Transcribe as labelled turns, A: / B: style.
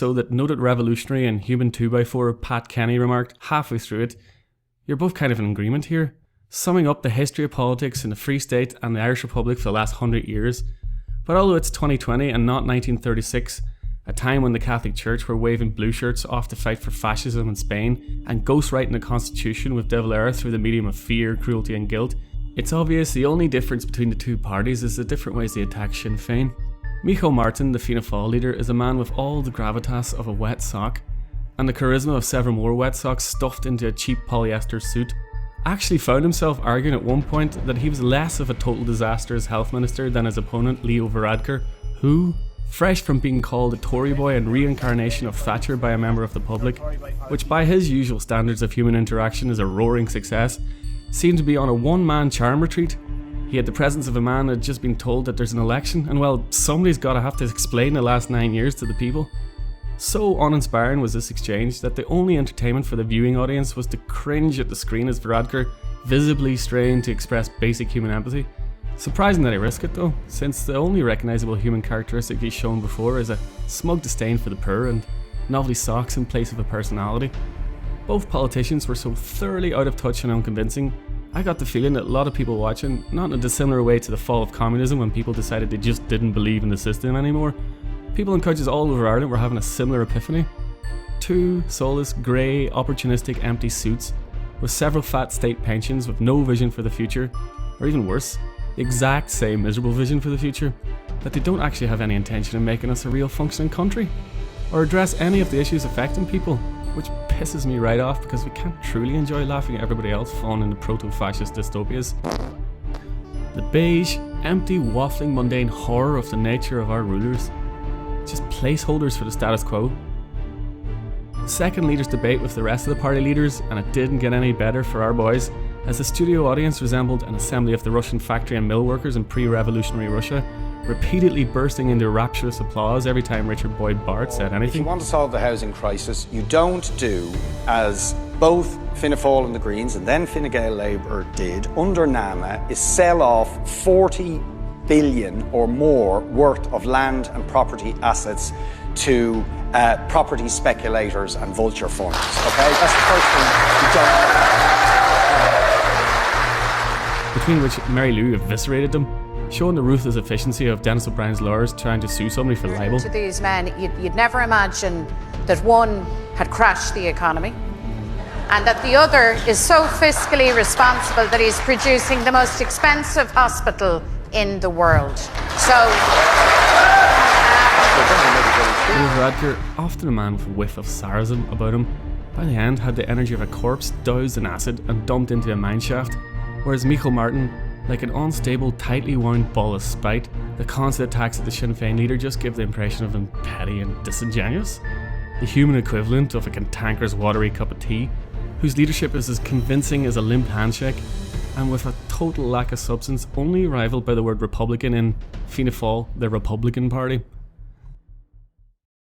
A: so that noted revolutionary and human 2x4 Pat Kenny remarked halfway through it, "You're both kind of in agreement here, summing up the history of politics in the Free State and the Irish Republic for the last 100 years. But although it's 2020 and not 1936, a time when the Catholic Church were waving blue shirts off to fight for fascism in Spain and ghostwriting the Constitution with De Valera through the medium of fear, cruelty and guilt, it's obvious the only difference between the two parties is the different ways they attack Sinn Féin. Micháel Martins, the Fianna Fáil leader, is a man with all the gravitas of a wet sock and the charisma of several more wet socks stuffed into a cheap polyester suit. Actually found himself arguing at one point that he was less of a total disaster as health minister than his opponent Leo Varadkar, who, fresh from being called a Tory boy and reincarnation of Thatcher by a member of the public, which by his usual standards of human interaction is a roaring success, seemed to be on a one-man charm retreat. He had the presence of a man who had just been told that there's an election, and well, somebody's gotta have to explain the last 9 years to the people. So uninspiring was this exchange that the only entertainment for the viewing audience was to cringe at the screen as Varadkar visibly strained to express basic human empathy. Surprising that he risked it though, since the only recognisable human characteristic he's shown before is a smug disdain for the poor and novelty socks in place of a personality. Both politicians were so thoroughly out of touch and unconvincing, I got the feeling that a lot of people watching, not in a dissimilar way to the fall of communism when people decided they just didn't believe in the system anymore, people in countries all over Ireland were having a similar epiphany. Two soulless, grey, opportunistic, empty suits with several fat state pensions with no vision for the future, or even worse, the exact same miserable vision for the future, that they don't actually have any intention of making us a real functioning country, or address any of the issues affecting people, which pisses me right off because we can't truly enjoy laughing at everybody else falling into proto-fascist dystopias. The beige, empty, waffling, mundane horror of the nature of our rulers, just placeholders for the status quo. Second leaders debate with the rest of the party leaders, and it didn't get any better for our boys, as the studio audience resembled an assembly of the Russian factory and mill workers in pre-revolutionary Russia, repeatedly bursting into rapturous applause every time Richard Boyd Bart said anything.
B: If you want to solve the housing crisis, you don't do as both Fianna Fáil and the Greens and then Fine Gael Labour did under NAMA, is sell off 40 billion or more worth of land and property assets to property speculators and vulture funds. Okay, that's the first thing you don't.
A: Between which Mary Lou eviscerated them, showing the ruthless efficiency of Dennis O'Brien's lawyers trying to sue somebody for libel.
C: To these men, you'd never imagine that one had crashed the economy and that the other is so fiscally responsible that he's producing the most expensive hospital in the world. So,
A: Varadkar, often a man with a whiff of sarcasm about him, by the end had the energy of a corpse doused in acid and dumped into a mineshaft, whereas Micháel Martin, like an unstable, tightly wound ball of spite, the constant attacks at the Sinn Féin leader just give the impression of him petty and disingenuous. The human equivalent of a cantankerous watery cup of tea, whose leadership is as convincing as a limp handshake, and with a total lack of substance only rivaled by the word Republican in Fianna Fáil, the Republican Party.